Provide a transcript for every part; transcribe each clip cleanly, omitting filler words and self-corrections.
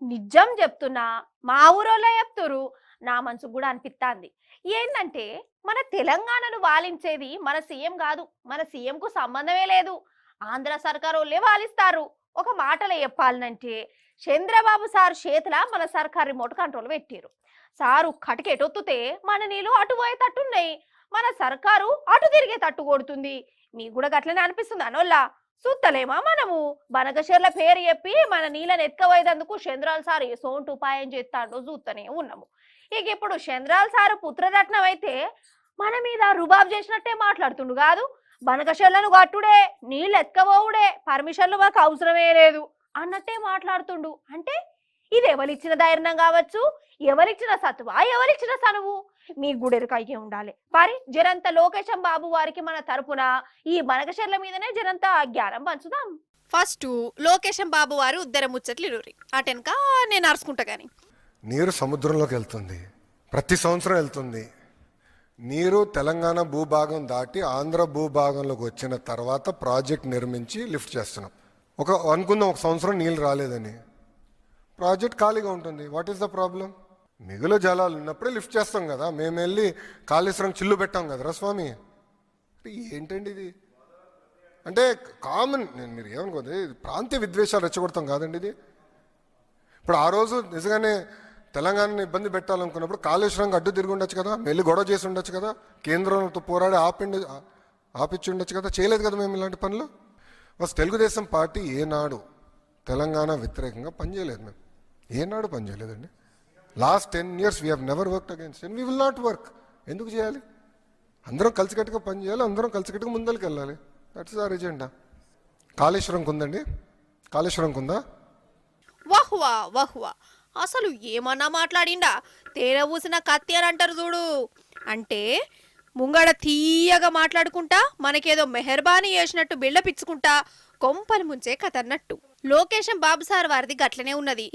నిజం చెప్తున్నా, మా ఊరోళ్ళే చెప్తురు. నా మనసుకు కూడా అనిపిస్తాంది. ఏందంటే మన తెలంగాణను వాలించేది మన సీఎం కాదు. మన సీఎంకు సంబంధమే లేదు. ఆంధ్ర సర్కారోళ్ళే వాలిస్తారు. ఒక మాటలో చెప్పాలనంటే చంద్రబాబు సార్ చేతుల మన సర్కార్ రిమోట్ కంట్రోల్ పెట్టిరు. సారు కటికెటొత్తుతే మన నీళ్ళు అటు పోయేటట్టున్నాయి. మన సర్కారు అటు తిరిగేటట్టు కొడుతుంది. మీకు కూడా గట్లనే అనిపిస్తుంది అనోళ్ళ? చూస్తలేమా మనము? బనకశర్ల పేరు చెప్పి మన నీళ్ళని ఎత్తుకపోయేందుకు చంద్రాల సార్ సోంటు ఉపాయం చేస్తాడో చూస్తూనే ఉన్నాము. ఇక ఇప్పుడు చంద్రాల సారు పుత్రరత్నం అయితే మన మీద రుబాబ్ చేసినట్టే మాట్లాడుతుండు కాదు. బనకశర్లను కట్టుడే, నీళ్ళు ఎత్తుకపోవుడే, పర్మిషన్లు మాకు అవసరమే లేదు అన్నట్టే మాట్లాడుతుండు. అంటే ఇది ఎవరిచ్చిన ధైర్యం కావచ్చు, ఎవరిచ్చిన సత్వా, ఎవరిచ్చిన సనువు? మీ గుడెరుకయ్యే ఉండాలి. మరి జరంత లోకేశం బాబు వారికి మన తరపున ఈ బనకశర్ల మీదనే జరంత జ్ఞానం పంచుదాం. ఫస్ట్ లోకేశం బాబు వారు ఉద్దర ముచ్చట్లు ఇరురి అటెనక నేను అరుచుకుంటా. గాని నీరు సముద్రంలోకి వెళ్తుంది, ప్రతి సంవత్సరం వెళ్తుంది. నీరు తెలంగాణ భూభాగం దాటి ఆంధ్ర భూభాగంలోకి వచ్చిన తర్వాత ప్రాజెక్ట్ నిర్మించి లిఫ్ట్ చేస్తున్నాం. అనుకుందాం ఒక సంవత్సరం నీళ్ళు రాలేదని, ప్రాజెక్ట్ ఖాళీగా ఉంటుంది. What is the problem? మిగులు జలాలు ఉన్నప్పుడే లిఫ్ట్ చేస్తాం కదా. మేము వెళ్ళి కాళేశ్వరం చిల్లు పెట్టాం కదరా స్వామి. ఏంటండి ఇది? అంటే కామన్, మీరు ఏమనుకోండి, ప్రాంతీయ విద్వేషాలు రెచ్చగొడతాం కాదండి ఇది. ఇప్పుడు ఆ రోజు నిజంగానే తెలంగాణని ఇబ్బంది పెట్టాలనుకున్నప్పుడు కాళేశ్వరంకి అడ్డు తిరిగి ఉండొచ్చు కదా, వెళ్ళి గొడవ చేసి ఉండొచ్చు కదా, కేంద్రంతో పోరాడి ఆపిచ్చి ఉండొచ్చు కదా. చేయలేదు కదా మేము ఇలాంటి పనులు. తెలుగుదేశం పార్టీ ఏనాడు తెలంగాణ వ్యతిరేకంగా పనిచేయలేదు. మేము ఏనాడు పనిచేయలేదండి. Last 10 years we have never worked against and we will not work. ఎందుకు చేయాలి? అందరం కలిసికట్టుగా పనిచేయాలి, అందరం కలిసికట్టుగా ముందరికి వెళ్ళాలి. That's our agenda. కాళేశ్వరంకి ఉందండి, కాళేశ్వరంకి ఉందా? వహ్వా వహ్వా, అసలు ఏమన్నా మాట్లాడిండా? తేనె పూసిన కత్తి అని అంటారు చూడు. అంటే ముంగడ తీయగా మాట్లాడుకుంటా మనకేదో మెహర్బానీ చేసినట్టు బిళ్ళపిచ్చుకుంటా కొంపలు ముంచే కథ అన్నట్టు. లోకేశం బాబు సార్ వారిది గట్లనే ఉన్నది.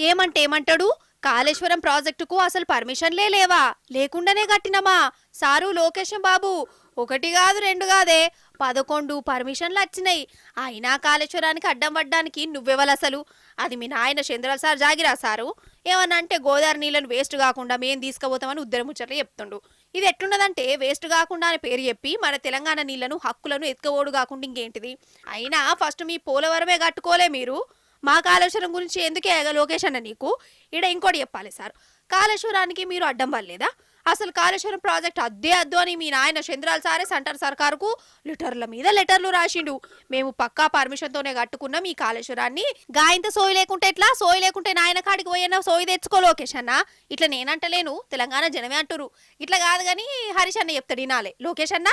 ఏమంటాడు? కాళేశ్వరం ప్రాజెక్టుకు అసలు పర్మిషన్లే లేవా, లేకుండానే కట్టినమా సారు లోకేశం బాబు. 1 కాదు 2 కాదే 11 పర్మిషన్లు వచ్చినాయి. అయినా కాళేశ్వరానికి అడ్డం పడ్డానికి నువ్వెవలు అసలు? అది మీ నాయన చంద్రాల సార్ జాగిరా సారు. ఏమన్నా అంటే గోదావరి నీళ్ళను వేస్ట్ కాకుండా మేం తీసుకుపోతామని ఉద్దర ముచ్చట్లు చెప్తుండు. ఇది ఎట్లున్నదంటే వేస్ట్ కాకుండా అని పేరు చెప్పి మన తెలంగాణ నీళ్లను హక్కులను ఎత్తుకోవడు కాకుండా ఇంకేంటిది? అయినా ఫస్ట్ మీ పోలవరమే కట్టుకోలే మీరు. మా కాళేశ్వరం గురించి ఎందుకే లోకేష్ అన్న నీకు? ఈడ ఇంకోటి చెప్పాలి సార్, కాళేశ్వరానికి మీరు అడ్డం పడలేదా? అసలు కాళేశ్వరం ప్రాజెక్ట్ అద్దు అని మీ నాయన చంద్రాల సారే సెంటర్ సర్కారుకు లిటర్ల మీద లెటర్లు రాసిండు. మేము పక్కా పర్మిషన్తోనే కట్టుకున్నాం ఈ కాళేశ్వరాన్ని. గాయంత సోయి లేకుంటే ఎట్లా? సోయి లేకుంటే నాయన కాడికి పోయినా సోయి తెచ్చుకో లోకేష్ అన్న. ఇట్లా నేనంటలేను, తెలంగాణ జనమే అంటురు. ఇట్లా కాదు కానీ హరీష్ అన్న చెప్తాడు వినాలే. లోకేష్ అన్న,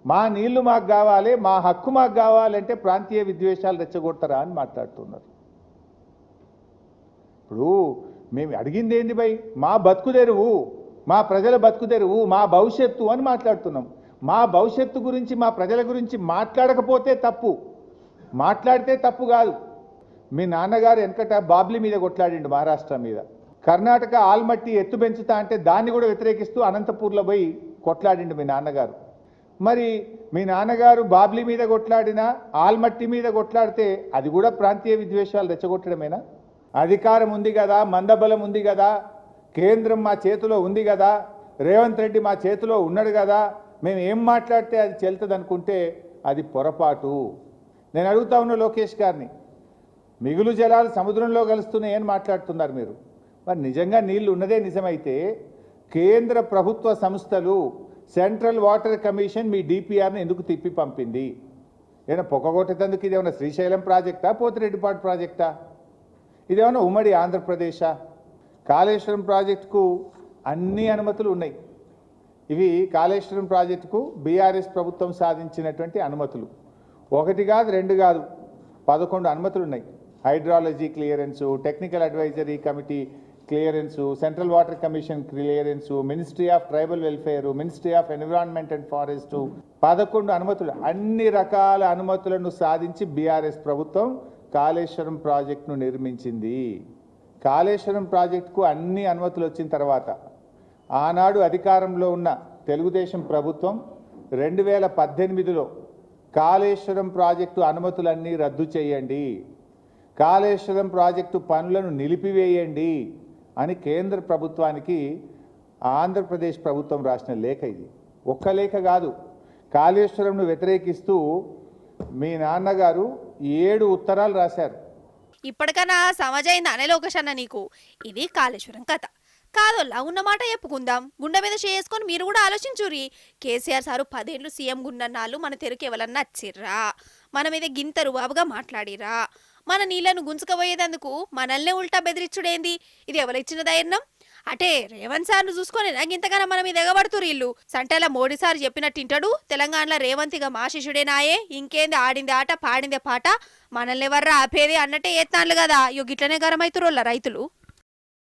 మా నీళ్లు మాకు కావాలి, మా హక్కు మాకు కావాలంటే ప్రాంతీయ విద్వేషాలు రెచ్చగొడతారా అని మాట్లాడుతున్నారు. ఇప్పుడు మేము అడిగింది ఏంది భయ్? మా బతుకుదెరువు, మా ప్రజల బతుకుదెరువు, మా భవిష్యత్తు అని మాట్లాడుతున్నాం. మా భవిష్యత్తు గురించి, మా ప్రజల గురించి మాట్లాడకపోతే తప్పు, మాట్లాడితే తప్పు కాదు. మీ నాన్నగారు వెనకట బాబ్లీ మీద కొట్లాడిండు, మహారాష్ట్ర మీద. కర్ణాటక ఆల్మట్టి ఎత్తు పెంచుతా అంటే దాన్ని కూడా వ్యతిరేకిస్తూ అనంతపూర్లో పోయి కొట్లాడిండు మీ నాన్నగారు. మరి మీ నాన్నగారు బాబ్లీ మీద కొట్లాడినా, ఆల్మట్టి మీద కొట్లాడితే అది కూడా ప్రాంతీయ విద్వేషాలు రెచ్చగొట్టడమేనా? అధికారం ఉంది కదా, మందబలం ఉంది కదా, కేంద్రం మా చేతిలో ఉంది కదా, రేవంత్ రెడ్డి మా చేతిలో ఉన్నాడు కదా, మేము ఏం మాట్లాడితే అది చెల్తుంది అనుకుంటే అది పొరపాటు. నేను అడుగుతా ఉన్న లోకేష్ గారిని, మిగులు జలాలు సముద్రంలో కలుస్తున్నాయి అని మాట్లాడుతున్నారు మీరు. మరి నిజంగా నీళ్లు ఉన్నదే నిజమైతే కేంద్ర ప్రభుత్వ సంస్థలు, సెంట్రల్ వాటర్ కమిషన్ మీ డిపిఆర్ని ఎందుకు తిప్పి పంపింది? ఏమైనా పొక్కగొట్టేందుకు ఇదేమన్నా శ్రీశైలం ప్రాజెక్టా, పోతిరెడ్డిపాడు ప్రాజెక్టా? ఇదేమన్నా ఉమ్మడి ఆంధ్రప్రదేశా? కాళేశ్వరం ప్రాజెక్టుకు అన్ని అనుమతులు ఉన్నాయి. ఇవి కాళేశ్వరం ప్రాజెక్టుకు బీఆర్ఎస్ ప్రభుత్వం సాధించినటువంటి అనుమతులు. 1 కాదు 2 కాదు 11 అనుమతులు ఉన్నాయి. Hydrology clearance, technical advisory committee clearance, central water commission clearance, ministry of tribal welfare, ministry of environment and forest, 11 అనుమతులు. అన్ని రకాల అనుమతులను సాధించి బీఆర్ఎస్ ప్రభుత్వం కాళేశ్వరం ప్రాజెక్టును నిర్మించింది. కాళేశ్వరం ప్రాజెక్టుకు అన్ని అనుమతులు వచ్చిన తర్వాత ఆనాడు అధికారంలో ఉన్న తెలుగుదేశం ప్రభుత్వం 2018లో కాళేశ్వరం ప్రాజెక్టు అనుమతులన్నీ రద్దు చేయండి, కాళేశ్వరం ప్రాజెక్టు పనులను నిలిపివేయండి అని కేంద్ర ప్రభుత్వానికి ఆంధ్రప్రదేశ్ ప్రభుత్వం రాసిన లేఖ ఇది. ఒక్క లేఖ కాదు, కాళేశ్వరంను వ్యతిరేకిస్తూ మీ నాన్నగారు 7 ఉత్తరాలు రాశారు. ఇప్పటికన్నా సమజైంది అనే లోకేష్ అన్న నీకు. ఇది కాళేశ్వరం కథ కాదోల్లా ఉన్నమాట చెప్పుకుందాం. గుండె మీద చేసుకొని మీరు కూడా ఆలోచించురి. కేసీఆర్ సారు 10 ఏళ్ళు సీఎం గున్నన్నాళ్ళు మన తెరకు ఎవరన్నా వచ్చిర్రా? మన మీద గింత రుబాబుగా మాట్లాడిరా? మన నీళ్లను గుంజుకపోయేందుకు మనల్నే ఉల్టా బెదిరించుడేంది? ఇది ఎవరిచ్చిన ధైర్యం? అటే రేవంత్ సార్ను చూసుకొని ఇంతగానో మన మీద ఎగబడుతురు ఇల్లు. సంటేలా మోడీ సార్ చెప్పినట్టు ఇంటాడు. తెలంగాణలో రేవంతిగా మా శిష్యుడేనాయే, ఇంకేంది ఆడింది ఆట పాడిందే పాట, మనల్ని ఎవర్రా ఆపేది అన్నట్టే ఏత్తాన్లు కదా. ఇగో గిట్లనే గరమైతురోళ్ళ రైతులు.